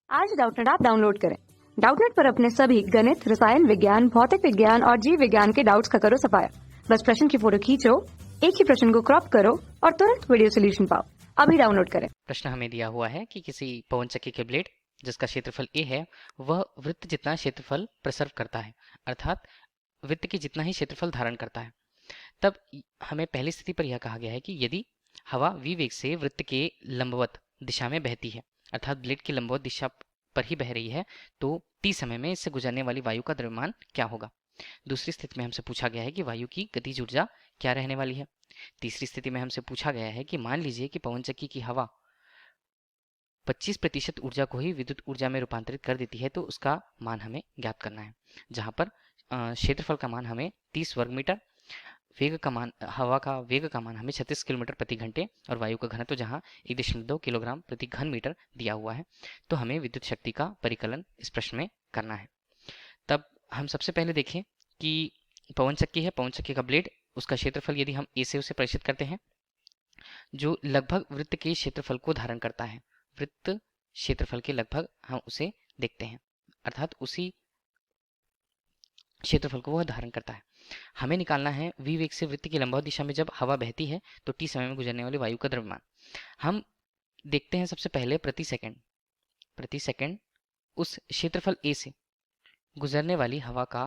आज Doubtnut app download करें। Doubtnut पर अपने सभी गणित, रसायन विज्ञान, भौतिक विज्ञान और जीव विज्ञान के डाउट्स का करो सफाया। बस प्रश्न की फोटो खींचो, एक ही प्रश्न को क्रॉप करो और तुरंत वीडियो सोल्यूशन पाओ। अभी डाउनलोड करें। प्रश्न हमें दिया हुआ है कि किसी पवन चक्की के ब्लेड जिसका क्षेत्रफल a है वह वृत्त जितना क्षेत्रफल प्रसर्व करता है, अर्थात वृत्त के जितना ही क्षेत्रफल धारण करता है। तब हमें पहली स्थिति पर यह कहा गया है कि यदि हवा v वेग से वृत्त के लंबवत दिशा में बहती है, अर्थात ब्लेड की लंबवत दिशा पर ही बह रही है, तो t समय में इससे गुजरने वाली वायु का द्रव्यमान क्या होगा। दूसरी स्थिति में हमसे पूछा गया है कि वायु की गतिज ऊर्जा क्या रहने वाली है। तीसरी स्थिति में हमसे पूछा गया है कि मान लीजिए कि पवन चक्की की हवा 25% ऊर्जा को ही विद्युत ऊर्जा में रूपांतरित कर देती है, तो उसका मान हमें ज्ञात करना है। जहां पर क्षेत्रफल का मान हमें 30 वर्ग मीटर, वेग का मान, हवा का वेग का मान हमें 36 किलोमीटर प्रति घंटे और वायु का घनत्व जहां 1.2 किलोग्राम प्रति घन मीटर दिया हुआ है, तो हमें विद्युत शक्ति का परिकलन इस प्रश्न में करना है। तब हम सबसे पहले देखें कि पवन चक्की है, पवन चक्की का ब्लेड, उसका क्षेत्रफल यदि हम ए से उसे परिचित करते हैं, जो लगभग वृत्त के क्षेत्रफल को धारण करता है। वृत्त क्षेत्रफल के लगभग हम उसे देखते हैं, अर्थात उसी क्षेत्रफल को वह धारण करता है। हमें निकालना है v वेग से वृत्त की लंबवत दिशा में जब हवा बहती है तो t समय में गुजरने वाली वायु का द्रव्यमान। हम देखते हैं सबसे पहले प्रति सेकंड उस क्षेत्रफल a से गुजरने वाली हवा का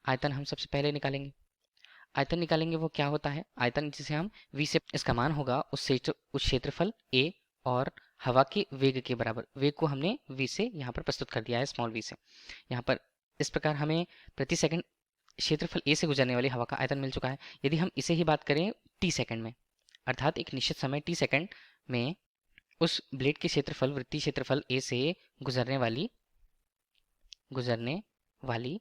आयतन हम सबसे पहले निकालेंगे। आयतन निकालेंगे वो क्या होता है, आयतन जिसे हम v से, इसका मान होगा उस क्षेत्रफल a और हवा के वेग के बराबर। वेग को हमने v से यहाँ पर प्रस्तुत कर दिया है, स्मॉल v से। यहाँ पर इस प्रकार हमें प्रति सेकंड क्षेत्रफल a से गुजरने वाली हवा का आयतन मिल चुका है। यदि हम इसे ही बात करें t सेकंड में, अर्थात एक निश्चित समय t सेकंड में उस ब्लेड के क्षेत्रफल, वृत्तीय क्षेत्रफल a से गुजरने वाली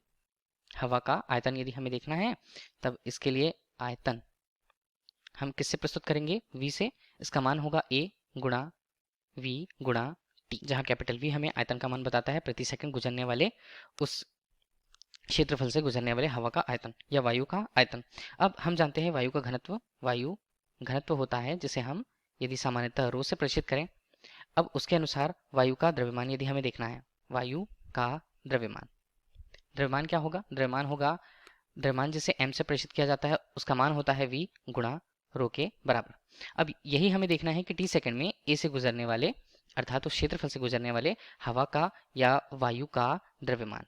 हवा का आयतन यदि हमें देखना है, तब इसके लिए आयतन हम किससे प्रस्तुत करेंगे, v से। इसका मान होगा a गुणा v गुणा t, जहां कैपिटल V हमें आयतन का मान बताता है, प्रति सेकंड गुजरने वाले उस क्षेत्रफल से गुजरने वाले हवा का आयतन या वायु का आयतन। अब हम जानते हैं वायु का घनत्व। वायु घनत्व होता है जिसे हम यदि सामान्यतः रो से प्रदर्शित करें। अब उसके अनुसार वायु का द्रव्यमान यदि हमें देखना है, वायु का द्रव्यमान क्या होगा, द्रव्यमान जिसे m से प्रदर्शित किया जाता है, उसका मान होता है v गुणा रो के बराबर। अब यही हमें देखना है कि t सेकंड में a से गुजरने वाले, अर्थात उस क्षेत्रफल से गुजरने वाले हवा का या वायु का द्रव्यमान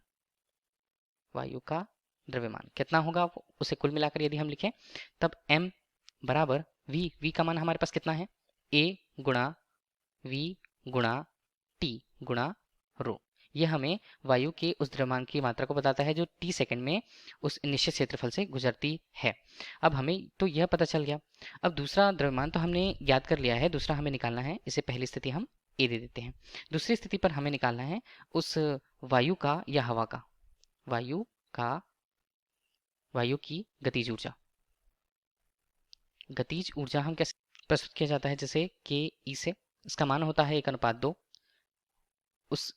कितना होगा, उसे कुल मिलाकर यदि हम लिखें, तब m बराबर v का मान हमारे पास कितना है, a गुणा v गुणा t गुणा रो। यह हमें वायु के उस द्रव्यमान की मात्रा को बताता है जो t सेकंड में उस निश्चित क्षेत्रफल से गुजरती है। अब हमें तो यह पता चल गया। अब दूसरा द्रव्यमान तो हमने ज्ञात कर लिया है, दूसरा हमें निकालना है, इसे पहली स्थिति हम a दे देते हैं। दूसरी स्थिति पर हमें निकालना है उस वायु का या हवा का, वायु की गतिज ऊर्जा हम कैसे प्रस्तुत किया जाता है, जैसे के ई से। इसका मान होता है 1:2। उस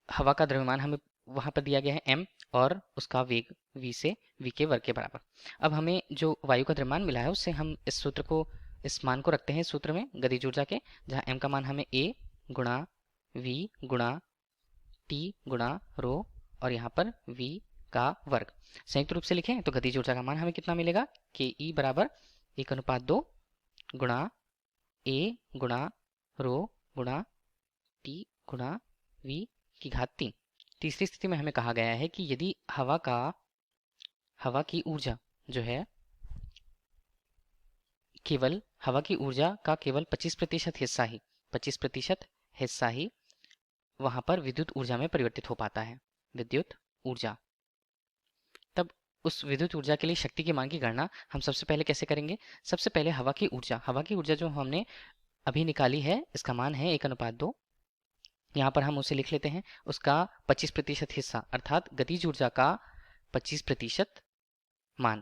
हवा का द्रव्यमान हमें वहां पर दिया गया है m और उसका वेग v से v के वर्ग के बराबर। अब हमें जो वायु का द्रव्यमान मिला है उससे हम इस मान को रखते हैं सूत्र में गतिज ऊर्जा के, जहां m का मान हमें a गुणा v गुणा t गुणा रो और यहाँ पर v का वर्ग संयुक्त रूप से लिखें तो गतिज ऊर्जा का मान हमें कितना मिलेगा, के ई बराबर 1:2 गुणा a गुणा रो गुणा t गुणा v की घात 3। तीसरी स्थिति में हमें कहा गया है कि यदि हवा की ऊर्जा जो है केवल हवा की ऊर्जा का केवल 25% हिस्सा ही वहां पर विद्युत ऊर्जा में परिवर्तित हो पाता है, विद्युत ऊर्जा। तब उस विद्युत ऊर्जा के लिए शक्ति के मान की गणना हम सबसे पहले कैसे करेंगे। सबसे पहले हवा की ऊर्जा जो हमने अभी निकाली है, इसका मान है 1:2। यहाँ पर हम उसे लिख लेते हैं, उसका 25% हिस्सा, अर्थात गतिज ऊर्जा का 25% मान,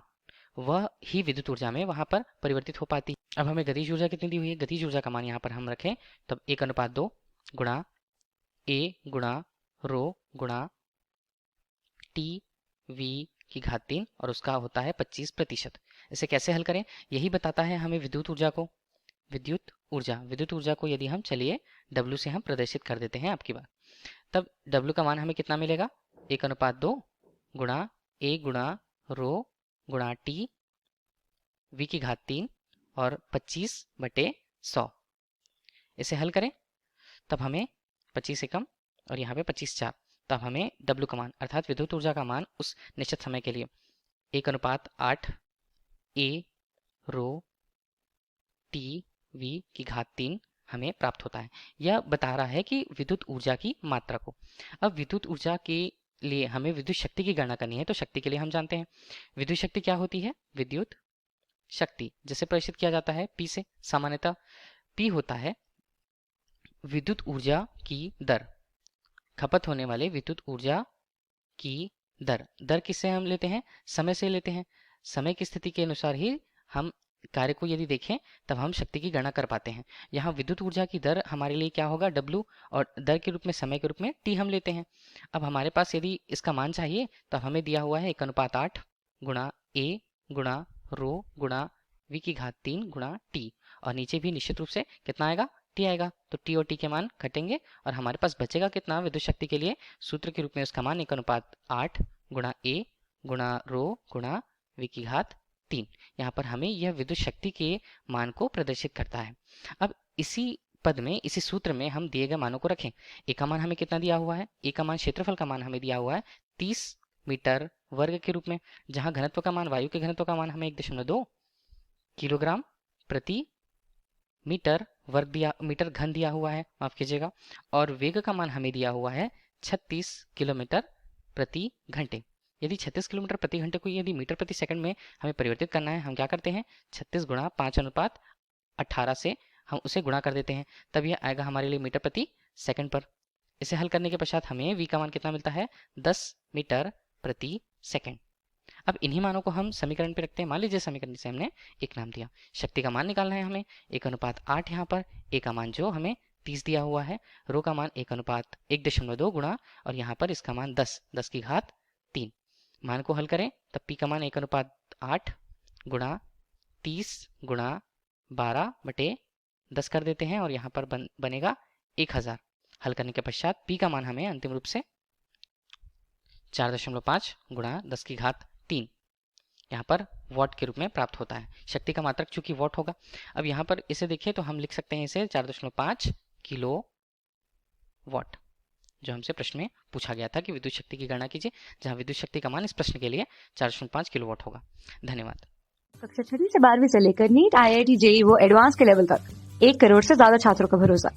वह ही विद्युत ऊर्जा में वहां पर परिवर्तित हो पाती है। अब हमें गतिज ऊर्जा कितनी दी हुई है, गतिज ऊर्जा का मान यहाँ पर हम रखें, तब 1:2 गुणा a गुणा रो गुणा t v की घात 3 और उसका होता है 25%। इसे कैसे हल करें, यही बताता है हमें विद्युत ऊर्जा को। विद्युत ऊर्जा को यदि हम चलिए W से हम प्रदर्शित कर देते हैं आपकी बात, तब W का मान हमें कितना मिलेगा, 1:2 गुणा A गुणा रो गुणा T V की घात 3 और 25/100। इसे हल करें तब हमें 25 एकम और यहाँ पे 25/4, तब हमें W का मान अर्थात विद्युत ऊर्जा का मान उस निश्चित समय के लिए 1:8 A रो T V की घात 3 हमें प्राप्त होता है। यह बता रहा है कि विद्युत ऊर्जा की मात्रा को। अब विद्युत ऊर्जा के लिए हमें विद्युत शक्ति की गणना करनी है, तो शक्ति के लिए हम जानते हैं विद्युत शक्ति क्या होती है, विद्युत शक्ति जिसे प्रदर्शित किया जाता है P से। सामान्यतः P होता है विद्युत ऊर्जा की दर, खपत होने वाले विद्युत ऊर्जा की दर किससे हम लेते हैं, समय से लेते हैं। समय की स्थिति के अनुसार ही हम कार्य को यदि देखें तब हम शक्ति की गणना कर पाते हैं। यहाँ विद्युत ऊर्जा की दर हमारे लिए क्या होगा, W, और दर के रूप में समय के रूप में T हम लेते हैं। अब हमारे पास यदि इसका मान चाहिए तो हमें दिया हुआ है 1:8 गुणा A गुणा रो गुणा V की घात 3 गुणा T, और नीचे भी निश्चित रूप से कितना आएगा, T आएगा। तो T और T के मान घटेंगे और हमारे पास बचेगा कितना विद्युत शक्ति के लिए, सूत्र के रूप में उसका मान 1:8 गुणा A गुणा रो गुणा V की घात 3। यहाँ पर हमें यह विद्युत शक्ति के मान को प्रदर्शित करता है। अब इसी पद में, इसी सूत्र में हम दिए गए मानों को रखें। ए का मान हमें कितना दिया हुआ है, ए का मान क्षेत्रफल का मान हमें दिया हुआ है 30 मीटर वर्ग के रूप में, जहां घनत्व का मान, वायु के घनत्व का मान हमें 1.2 किलोग्राम प्रति मीटर वर्ग दिया, मीटर घन दिया हुआ है, माफ कीजिएगा, और वेग का मान हमें दिया हुआ है 36 किलोमीटर प्रति घंटे। यदि 36 किलोमीटर प्रति घंटे को यदि मीटर प्रति सेकंड में हमें परिवर्तित करना है, हम क्या करते हैं, 36 गुणा 5:18 से हम उसे गुणा कर देते हैं, तब यह आएगा हमारे लिए मीटर प्रति सेकंड पर। इसे हल करने के पश्चात हमें V का मान कितना मिलता है, 10 मीटर प्रति सेकंड। अब इन्हीं मानों को हम समीकरण पे रखते हैं। मान लीजिए समीकरण से हमने एक नाम दिया, शक्ति का मान निकालना है हमें 1:8, यहाँ पर A का मान जो हमें 30 दिया हुआ है, रो का मान 1:1.2 गुणा, और यहाँ पर इसका मान 10 की घात 3। मान को हल करें तब P का मान 1:8 गुणा 30 गुणा 12/10 कर देते हैं, और यहाँ पर बनेगा 1000। हल करने के पश्चात P का मान हमें अंतिम रूप से 4.5 गुणा 10 की घात 3 यहाँ पर वॉट के रूप में प्राप्त होता है। शक्ति का मात्रक चूंकि वॉट होगा। अब यहाँ पर इसे देखिए तो हम लिख सकते हैं इसे 4.5 किलो वॉट, जो हमसे प्रश्न में पूछा गया था कि विद्युत शक्ति की गणना कीजिए, जहां विद्युत शक्ति का मान इस प्रश्न के लिए 4.5 किलोवाट होगा। धन्यवाद। कक्षा 6 से 12वीं से लेकर नीट, IIT, JEE वो एडवांस के लेवल तक 1 करोड़ से ज्यादा छात्रों का भरोसा।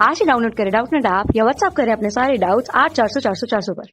आज ही डाउनलोड करें डाउटनेट ऐप या व्हाट्सएप करें अपने सारे डाउट्स 8400 400 400 पर।